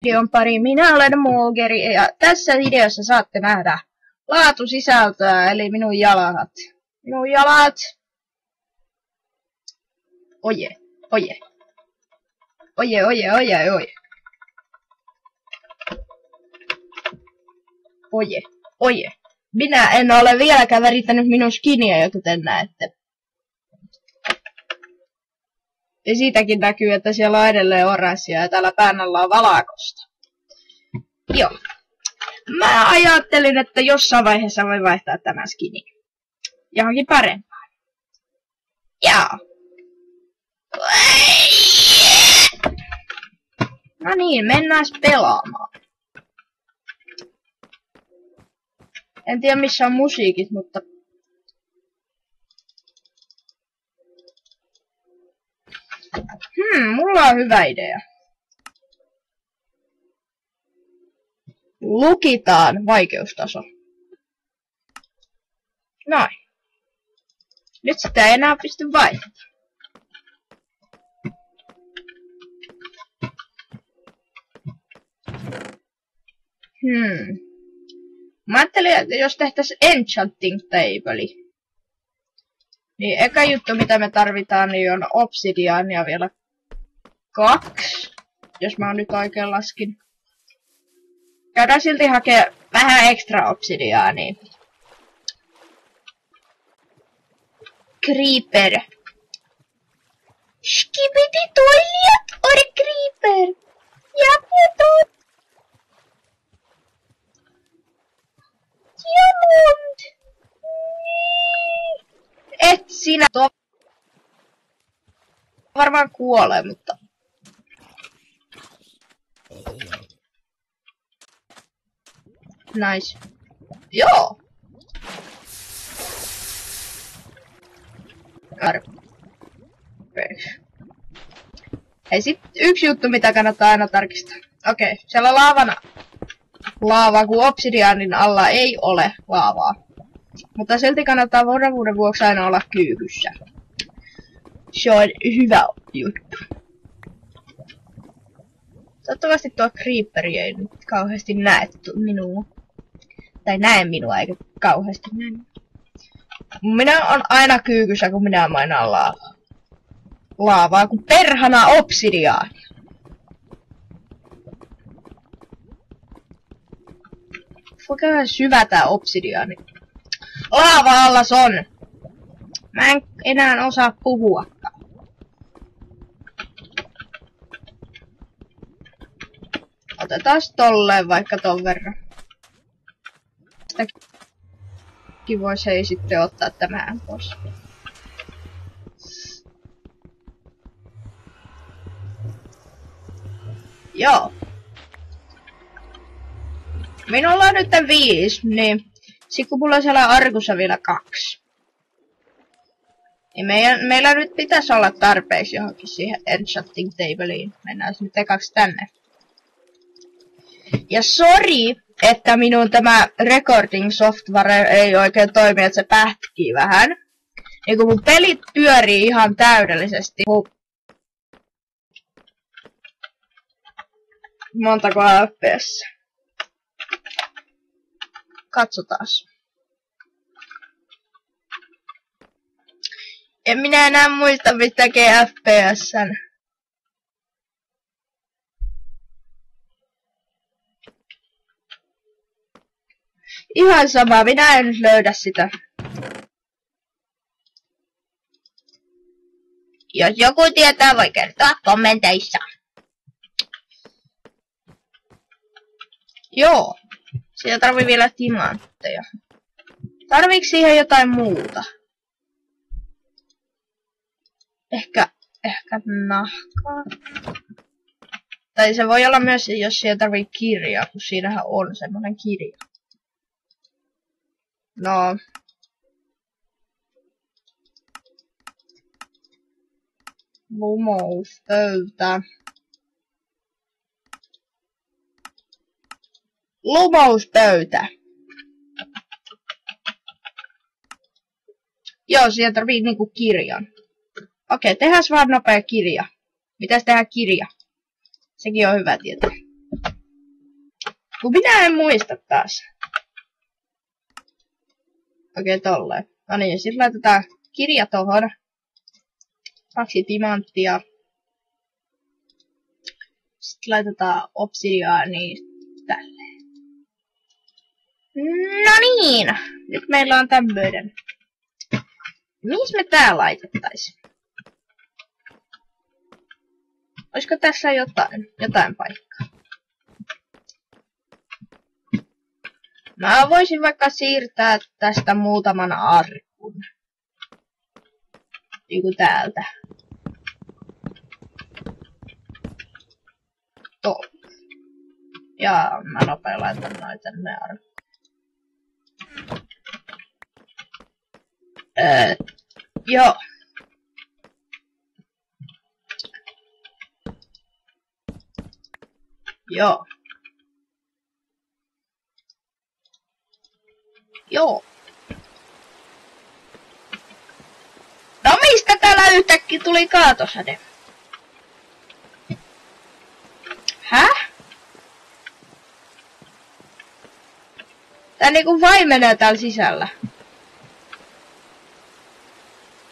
Videon pari. Minä olen Moogeri ja tässä videossa saatte nähdä laatusisältöä eli minun jalat. Minun jalat. Oje, oje. Oje, oje, oje, oje. Oje, oje. Minä en ole vieläkään värittänyt minun skiniä, kuten näette. Ja siitäkin näkyy, että siellä on edelleen oranssia ja täällä pään alla on valkoista. Joo. Mä ajattelin, että jossain vaiheessa voi vaihtaa tämän skinin johonkin parempaan. Joo. No niin, mennään pelaamaan. En tiedä missä on musiikit, mutta... mulla on hyvä idea. Lukitaan vaikeustaso. Noin. Nyt sitä ei enää pysty vaihtamaan. Mä ajattelin, että jos tehtäis enchanting table, niin eka juttu mitä me tarvitaan niin on obsidiania vielä 2, jos mä nyt oikein laskin. Käydään silti hakee vähän ekstra obsidiania. Creeper. Skibidi toilet or creeper. Ja puto. Jamund. Et sinä varmaan kuolee, mutta... Nice. Joo. Hei, sit yksi juttu, mitä kannattaa aina tarkistaa. Okei, siellä laavaa, kun obsidianin alla ei ole laavaa. Mutta silti kannattaa varmuuden vuoksi aina olla kyykyssä. Se on hyvä juttu. Toivottavasti tuo creeperi ei nyt kauheasti näe minua. Tai näe minua, eikä kauheasti näe. Minä on aina kyykyssä, kun minä mainaan laavaa. Laavaa kuin perhana obsidiaania. Kuinka syvä tää obsidiaani? Laava allas on! Mä en enää osaa puhuakaan. Otetaan tolleen vaikka ton verran. Tästäkin voisi ei sitten ottaa tämän pois. Joo. Minulla on nyt 5, niin sit kun mulla on siellä arkussa vielä 2. Niin meillä nyt pitäisi olla tarpeeksi johonkin siihen enchanting tableen. Mennään nyt ekaksi tänne. Ja sori, että minun tämä recording software ei oikein toimi, että se pätkii vähän. Niin kun mun pelit pyörii ihan täydellisesti. Montako FPS? Katsotaas. En minä enää muista mitä FPS:n. Ihan sama, minä en nyt löydä sitä. Jos joku tietää, voi kertoa kommenteissa. Joo. Siitä tarvii vielä timantteja. Tarviiks siihen jotain muuta? Ehkä nahkaa. Tai se voi olla myös, jos siihen tarvii kirjaa, kun siinähän on semmonen kirja. No. Lumouspöytä. Lumouspöytä. Joo, siihen tarvii niinku kirjan. Okei, tehdään vaan nopea kirja. Mitäs tehdään kirja? Sekin on hyvä tietää. Kun minä en muista taas. Okei, tolleen. No niin, sit laitetaan kirja tohon. 2 timanttia. Sitten laitetaan obsidiaania tälleen. No niin, nyt meillä on tämmöinen. Mihin me tää laitettais? Olisiko tässä jotain paikkaa? Mä voisin vaikka siirtää tästä muutaman arkun. Niinku täältä. Ja mä nopea laitan noin tänne arkkuun. Joo. Joo. Joo. No mistä täällä yhtäkkiä tuli kaatosade? Häh? Tää niinku vaimenee täällä sisällä.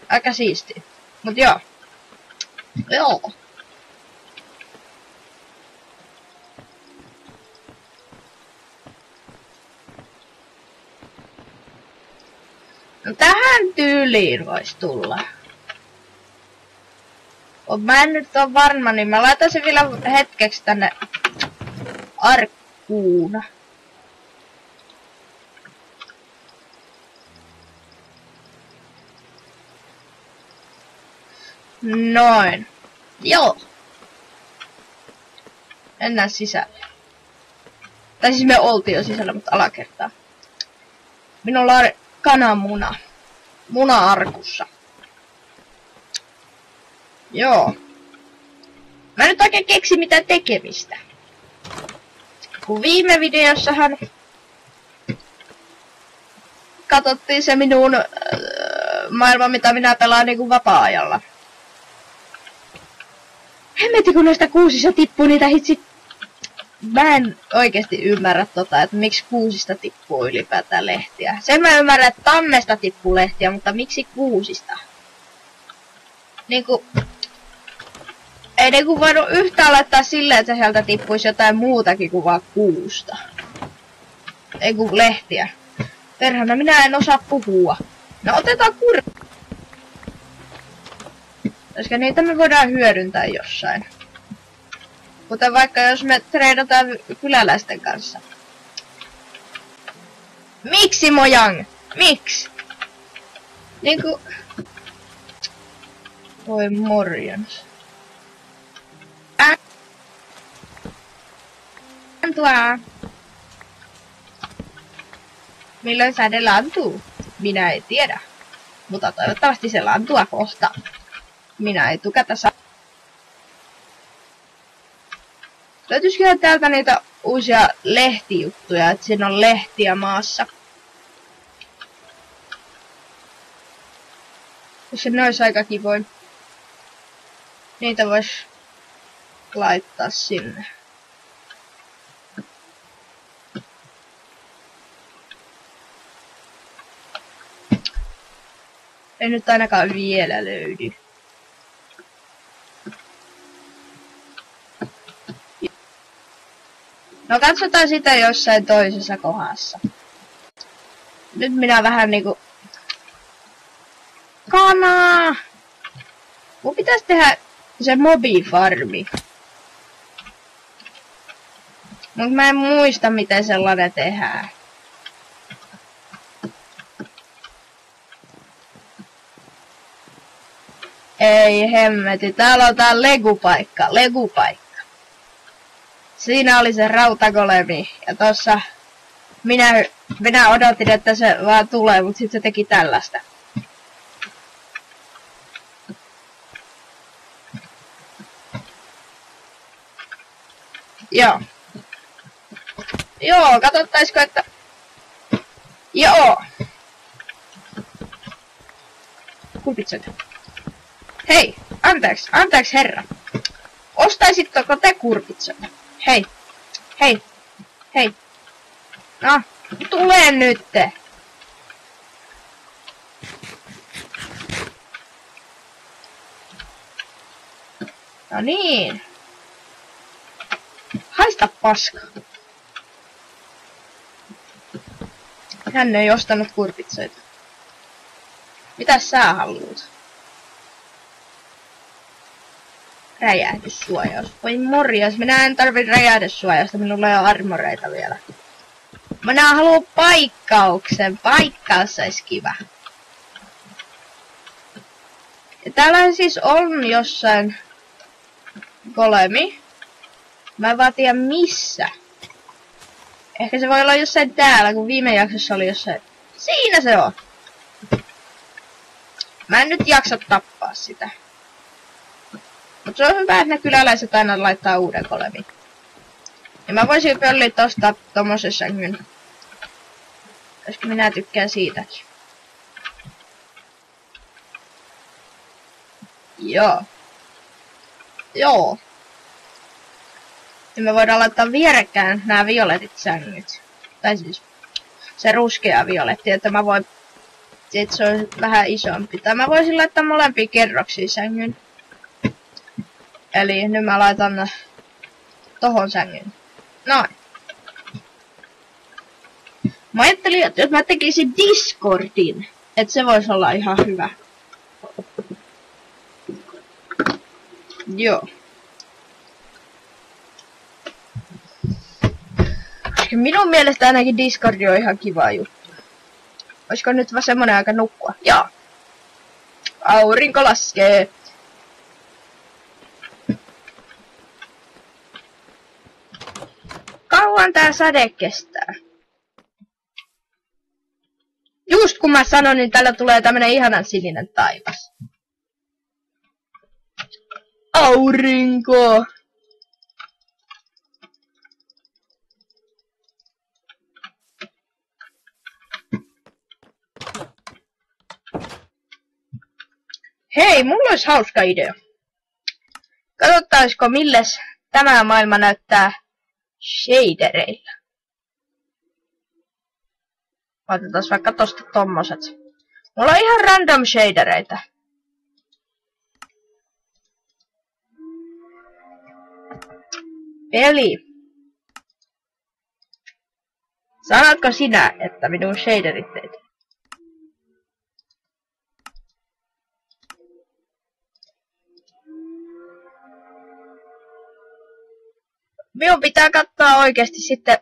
Aika siisti. Mut joo. Joo. No tähän tyyliin vois tulla. Mä en nyt oo varma, niin mä laitan sen vielä hetkeksi tänne arkkuun. Noin. Joo. Mennään sisälle. Tai siis me oltiin jo sisällä, mutta alakertaa. Minulla on kananmuna. Muna-arkussa. Joo. Mä nyt oikein keksin mitään tekemistä. Kun viime videossahan katsottiin se minun maailma, mitä minä pelaan niinku vapaa-ajalla. Hemmetti, kun näistä kuusista tippuu niitä hitsi. Mä en oikeesti ymmärrä että miksi kuusista tippuu ylipäätään lehtiä. Sen mä ymmärrän, että tammesta tippuu lehtiä, mutta miksi kuusista? Niinku... Ei niinku voinut yhtään laittaa silleen, että sieltä tippuisi jotain muutakin kuin vaan kuusta. Ei kun lehtiä. Perhana, minä en osaa puhua. No otetaan koska niitä me voidaan hyödyntää jossain. Kuten vaikka jos me treidataan kyläläisten kanssa. Miksi Mojang? Miksi? Niinku... Voi morjens. Antua. Milloin säde lantuu? Minä en tiedä. Mutta toivottavasti se lantua kohta. Minä ei tukata saa. Löytyisiköhän täältä niitä uusia lehtijuttuja, että siinä on lehtiä maassa. Jos se nois aika kivoin. Niitä vois laittaa sinne. Ei nyt ainakaan vielä löydy. No katsotaan sitä jossain toisessa kohdassa. Nyt minä vähän niinku... Kanaa! Mun pitäis tehdä se mobifarmi. Mut mä en muista miten sellainen tehdään. Ei hemmeti, täällä on tää legupaikka. Siinä oli se rautagolemi ja tossa minä odotin, että se vaan tulee, mut sit se teki tällaista. Joo. Joo, katsottaisko, että... Joo. Kupitsoita. Hei, anteeksi herra. Ostaisitteko te kurpitsoita? Hei, Hei. No, tule nytte. No niin. Haista paska. Hän ei ostanut kurpitsoita. Mitäs sä haluut? Räjähdyssuojaus. Voi morjas, minä en tarvi räjähdyssuojausta, minulla ei ole armoreita vielä. Minä haluan paikkauksen. Paikkaus olisi kiva. Ja täällä siis on jossain golemi. Mä en vaan tiedä missä. Ehkä se voi olla jossain täällä, kun viime jaksossa oli jossain. Siinä se on! Mä en nyt jaksa tappaa sitä. Mut se on hyvä, että ne kyläläiset aina laittaa uuden golemin. Ja mä voisin pölliä tosta tommosen sängyn. Koska minä tykkään siitäkin. Joo. Joo. Ja me voidaan laittaa vierekkäin nämä violetit sängyt. Tai siis se ruskea violetti, että mä voin... Sit se on vähän isompi. Tai mä voisin laittaa molempia kerroksia sängyn. Eli nyt mä laitan tohon sängyn. Noin. Mä ajattelin, että jos mä tekisin Discordin, että se voisi olla ihan hyvä. Joo. Minun mielestä ainakin Discord on ihan kiva juttu. Olisiko nyt vaan semmonen aika nukkua? Joo. Aurinko laskee. Kauan tää sade kestää? Just kun mä sanon, niin tällä tulee tämmönen ihanan sininen taivas. Aurinko! Hei, mulla olisi hauska idea. Katsottaisiko milles tämä maailma näyttää shadereilla. Otetaan vaikka tosta tommoset. Mulla on ihan random shadereita. Peli. Sanotko sinä, että minun shaderit teet? Minun pitää katsoa oikeesti sitten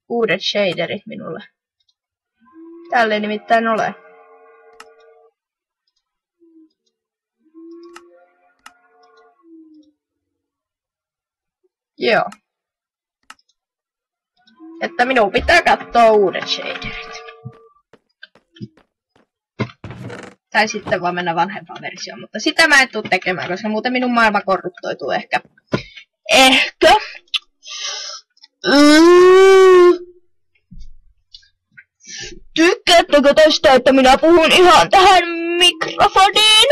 uudet shaderit minulle. Täällä ei nimittäin ole. Joo. Että minun pitää katsoa uudet shaderit. Tai sitten vaan mennä vanhempaan versioon, mutta sitä mä en tuu tekemään, koska muuten minun maailma korruptoituu ehkä. Ehkä. Tykkäättekö tästä, että minä puhun ihan tähän mikrofoniin?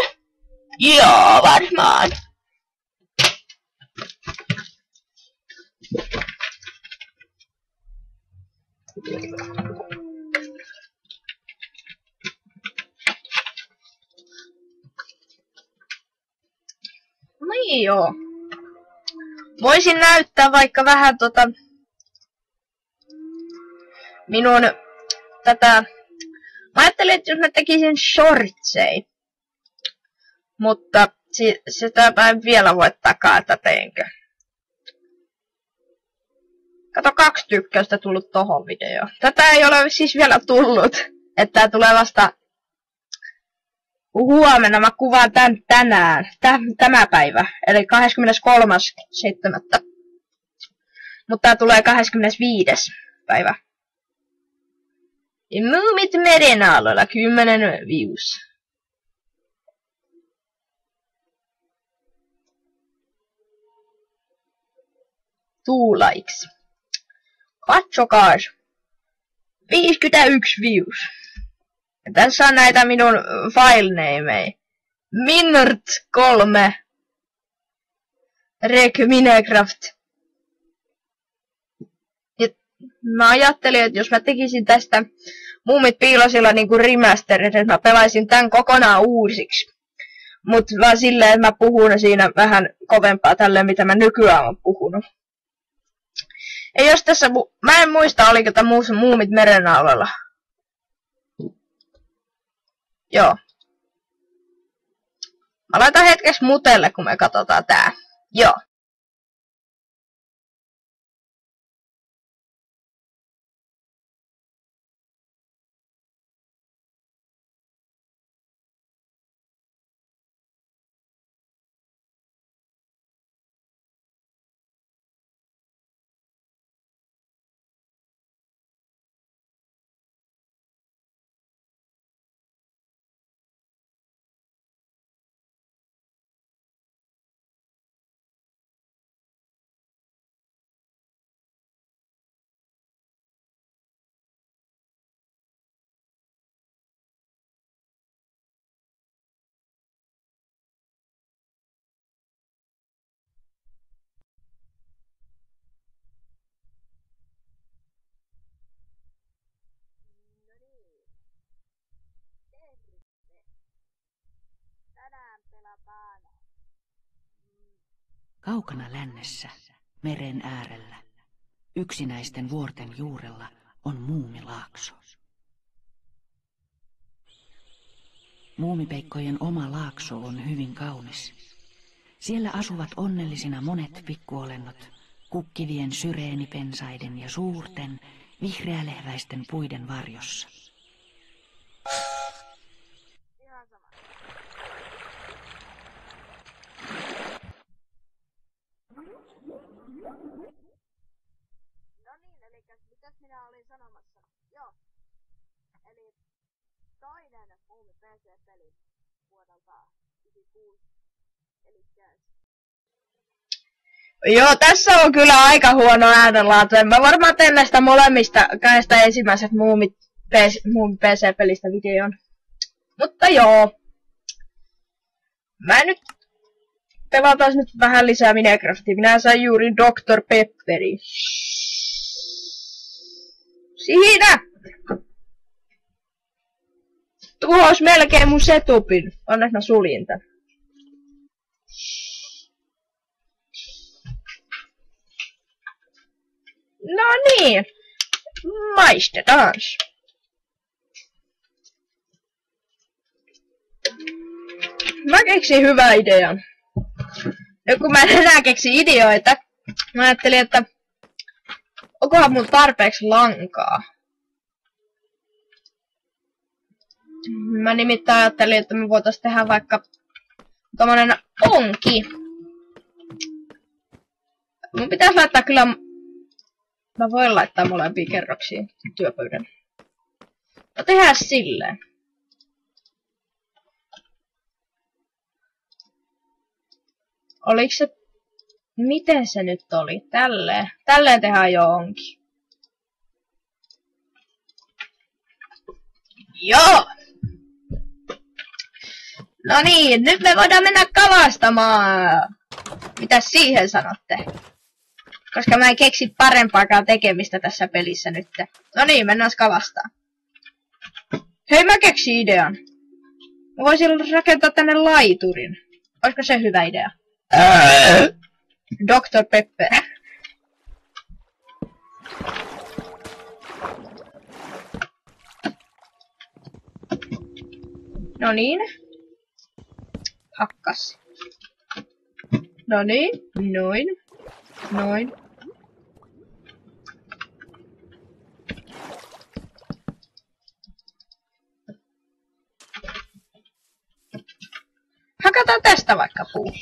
Joo, varmaan. Niin joo. Voisin näyttää vaikka vähän minun tätä... Mä ajattelin, että jos mä tekisin shortsei. Mutta sitä mä en vielä voi takaa, että teenkö. Kato, 2 tykkäystä tullut tohon videoon. Tätä ei ole siis vielä tullut. Että tää tulee vasta huomenna. Mä kuvaan tän tänään. Tämä päivä. Eli 23.7. Mutta tää tulee 25. päivä. Ja Muumit merenaalalla 10 views. Likes. Katsokaas. 51 views. Ja tässä on näitä minun filenameja. Minert3. Rek Minecraft. mä ajattelin, että jos mä tekisin tästä Muumit piilosilla niinku remasterin, että mä pelaisin tän kokonaan uusiksi. Mut vaan silleen, että mä puhun siinä vähän kovempaa tälleen, mitä mä nykyään oon puhunut. Ja jos tässä, mä en muista, oliko tämä Muumit merennaulalla. Joo. Mä laitan hetkeksi mutelle, kun me katsotaan tää. Joo. Kaukana lännessä, meren äärellä, yksinäisten vuorten juurella on Muumilaakso. Muumipeikkojen oma laakso on hyvin kaunis. Siellä asuvat onnellisina monet pikkuolennot, kukkivien syreenipensaiden ja suurten, vihreälehväisten puiden varjossa. Minä olin sanomassa. Joo. Eli toinen Muumi PC-peli vuodelta 96. Joo, tässä on kyllä aika huono äänenlaatu. Mä varmaan teen näistä molemmista kahdesta ensimmäiset Muumi PC-pelistä videon. Mutta joo. Mä nyt pelataan nyt vähän lisää Minecraftia. Minä sain juuri Dr. Pepperin. Siinä! Tuhos melkein mun setupin. Onneksi mä suljin tän. No niin. Maistetaan. Mä keksin hyvän idean. Ja kun mä en enää keksi ideoita, mä ajattelin, että onkohan mun tarpeeksi lankaa. Mä nimittäin ajattelin, että me voitais tehdä vaikka tommonen onki. Mun pitäis laittaa kyllä... Mä voin laittaa molempia kerroksiin työpöydän. No tehdään silleen. Oliko se... Miten se nyt oli? Tälleen. Tälleen tehdään jo onki. Joo! No niin, nyt me voidaan mennä kalastamaan. Mitä siihen sanotte? Koska mä en keksi parempaakaan tekemistä tässä pelissä nyt. No niin, mennään kalastaa. Hei, mä keksin idean. Mä voisin rakentaa tänne laiturin. Olisiko se hyvä idea? Dr. Pepper. No niin. Hakkas. No niin. Noin. Noin. Hakataan tästä vaikka puu.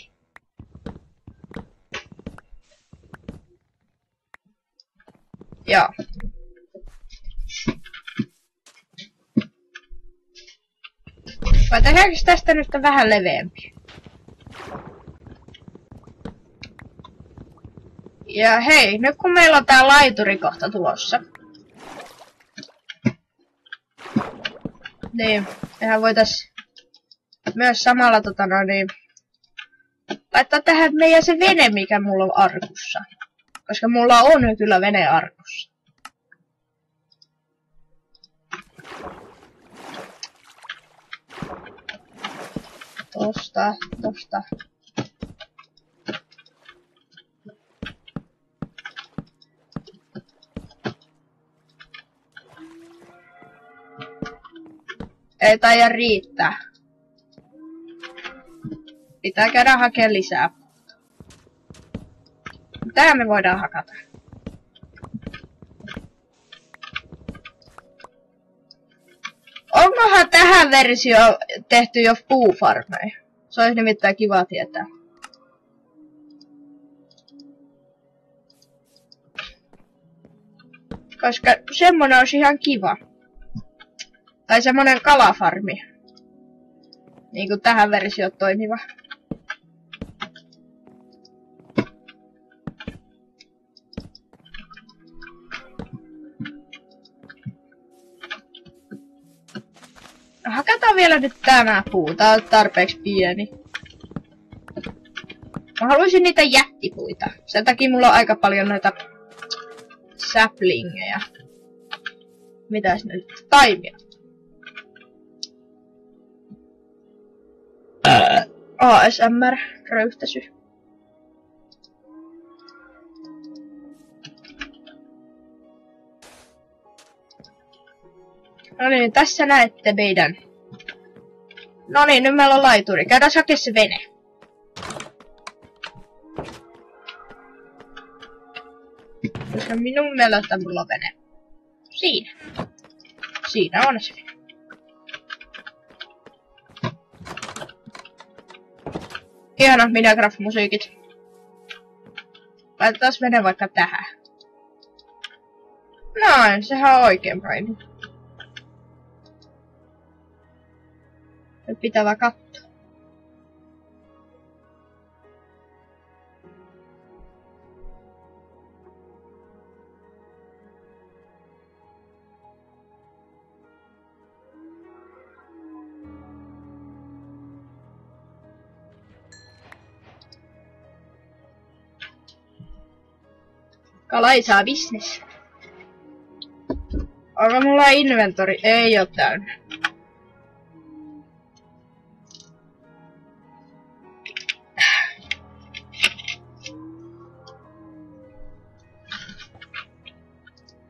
Joo. Vai tehdäänkö tästä nyt vähän leveämpi? Ja hei, nyt kun meillä on tää laituri kohta tulossa. Niin, mehän voitais myös samalla laittaa tähän meidän se vene, mikä mulla on arkussa. Koska mulla on kyllä vene arkussa. Tosta. Ei taida riittää. Pitää käydä hakemaan lisää. Tää me voidaan hakata. Onkohan tähän versioon tehty jo puufarmeja? Se olisi nimittäin kiva tietää. Koska semmonen olisi ihan kiva. Tai semmonen kalafarmi. Niinku tähän versioon toimiva. Hakataan vielä nyt tämä puu. Tää on tarpeeksi pieni. Mä haluaisin niitä jättipuita. Sen takia mulla on aika paljon noita saplingejä. Mitäs nyt? Taimia. ASMR röyhtäsy. No niin, tässä näette meidän. No niin, nyt meillä on laituri. Käydään hakemaan se vene. Koska minun mielestä mulla on vene. Siinä. Siinä on se vene. Ihanat Minecraft-musiikit. Laitetaan vene vaikka tähän. Noin, sehän on oikein paini. Nyt pitää vaan katsoa. Kalaisaa business. Onko mulla inventori? Ei oo täynnä.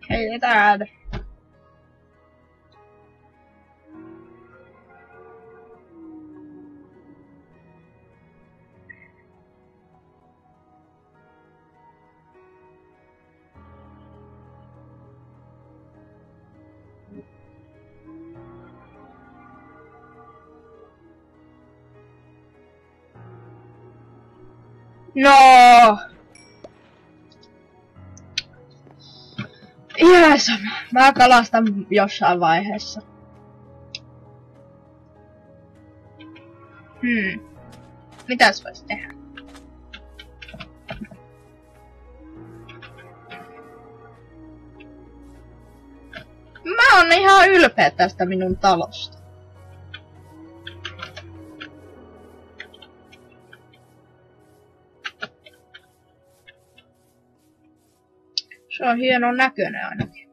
Heitetään. No. Ihan sama. Mä kalastan jossain vaiheessa. Mitäs vois tehdä? Mä oon ihan ylpeä tästä minun talosta. Se on hienon näköinen ainakin.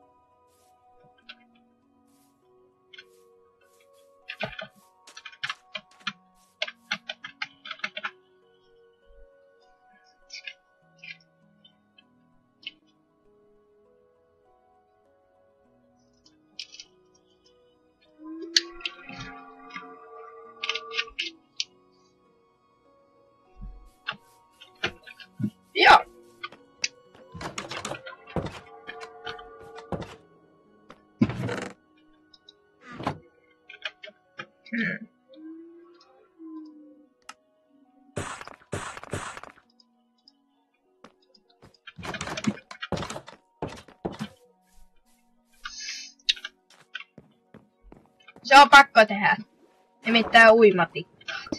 Joo. Se on pakko tehdä. Nimittäin uimatikkaat.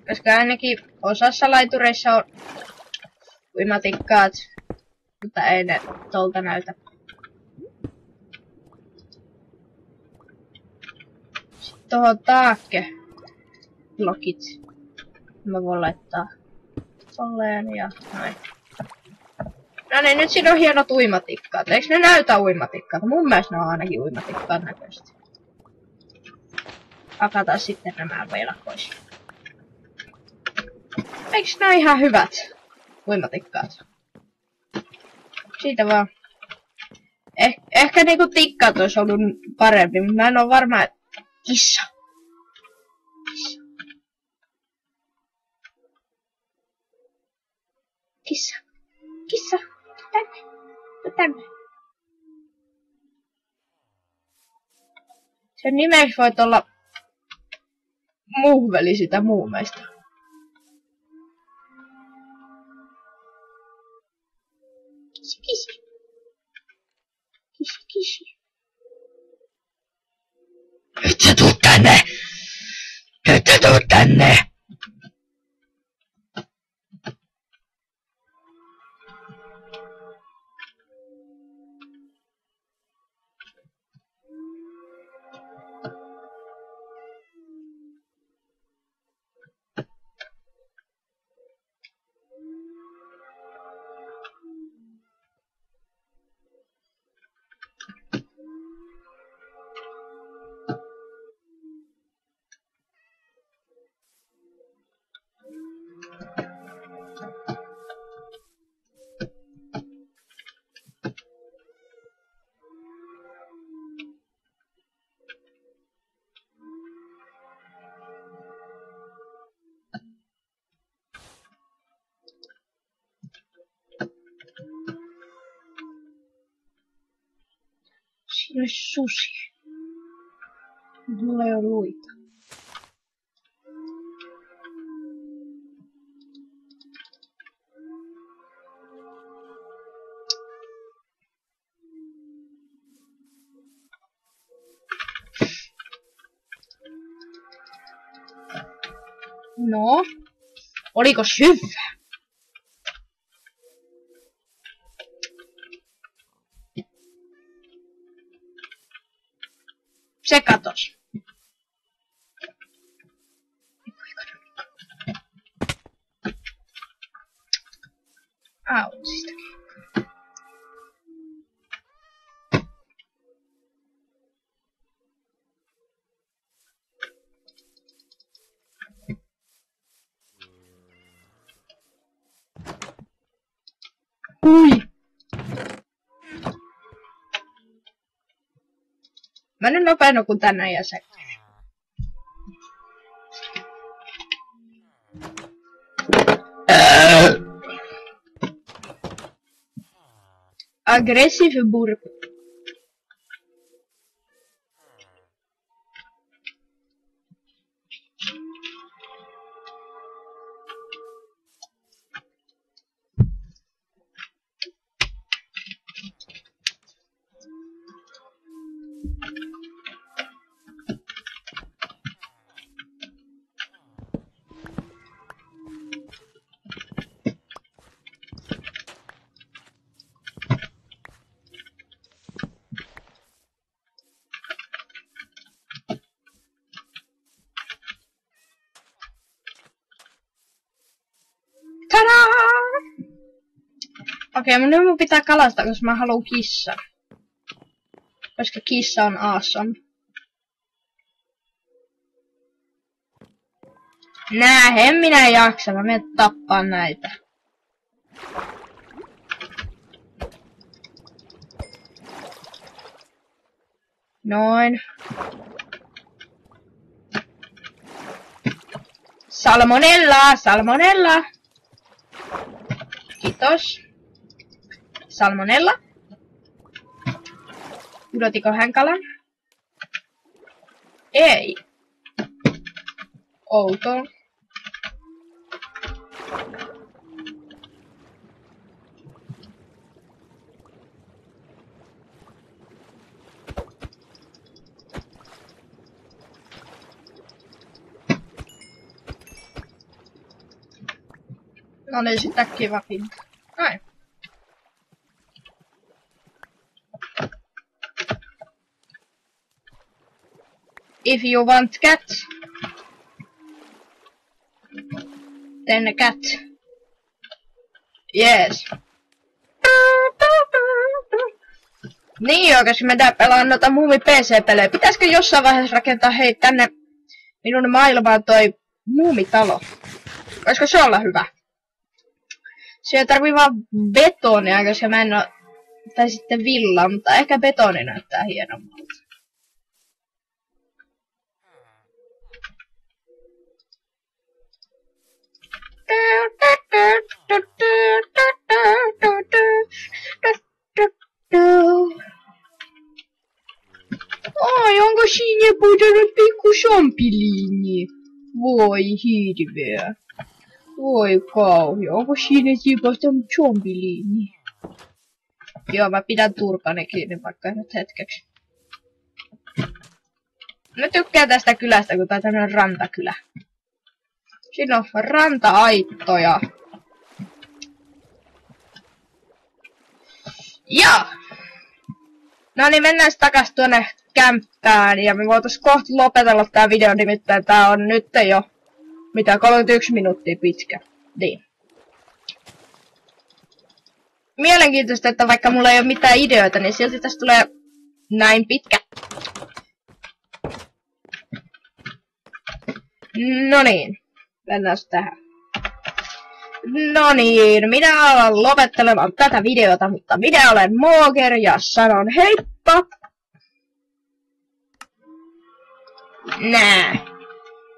Koska ainakin osassa laitureissa on uimatikkaat, mutta ei ne tolta näytä. Sitten tohon taakke blokit. Mä voin laittaa tolleen ja noin. No niin, nyt siinä on hienot uimatikkaat. Eiks ne näytä uimatikkaat? Mun mielestä ne on ainakin uimatikkaat näköisesti. Hakataan sitten nämä vielä pois. Eiks nää ihan hyvät uimatikkaat? Siitä vaan. Ehkä niinku tikkaat ois ollut parempi, mutta mä en oo varma, että kissa. Kissa. Tänne. Sen nimeksi voit olla muhveli sitä muumeista. Kisi. Nyt sä tuut tänne! Siinä olisi susi. Mulla ei ole luita. No, oliko hyvä? Se katos. Autsistakin. Ui! Mä nyt nopea nukun tänne ja se. Aggressive burp. Okei, nyt mun pitää kalastaa, koska mä haluan kissan. Koska kissa on awesome. En minä jaksa, mä menen tappaa näitä. Noin. Salmonella! Kiitos. Salmonella. Pudotiko hän kalan? Ei. Outoa. No niin, sit kiva pinta. Näin. If you want cat, then a cat. Yes. Niin joo, koska mä pelaan noita muumi PC-pelejä. Pitäisikö jossain vaiheessa rakentaa tänne minun maailma on toi muumitalo. Voisiko se olla hyvä? Se tarvii vaan betonia, koska mä en oo... Tai sitten villaa, mutta ehkä betoni näyttää hienommalta. Ai, onko siinä pudonnut pikku champiliini? Voi hirveä. Voi kauhea, onko siinä tipahtanut champiliini? Joo, mä pidän turpani kiinni vaikka nyt hetkeksi. Mä tykkään tästä kylästä, kun tää on tämmönen rantakylä. Siinä on ranta-aittoja. Joo! No niin, mennään takas tuonne kämppään ja me voitais kohta lopetella tää video, nimittäin tää on nyt jo 31 minuuttia pitkä. Niin. Mielenkiintoista, että vaikka mulla ei ole mitään ideoita, niin silti tästä tulee näin pitkä. No niin, mennään tähän. No niin, minä alan lopettelemaan tätä videota, mutta minä olen Mooger ja sanon heippa! Nää.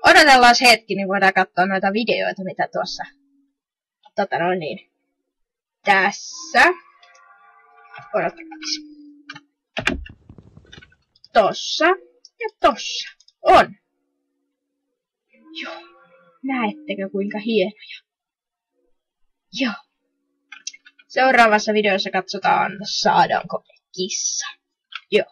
Odotellaan hetki, niin voidaan katsoa noita videoita, mitä tuossa... niin. Tässä. Odotellaan. Tossa ja tossa. On. Joo. Näettekö kuinka hienoja? Joo. Seuraavassa videossa katsotaan, saadaanko kissa. Joo.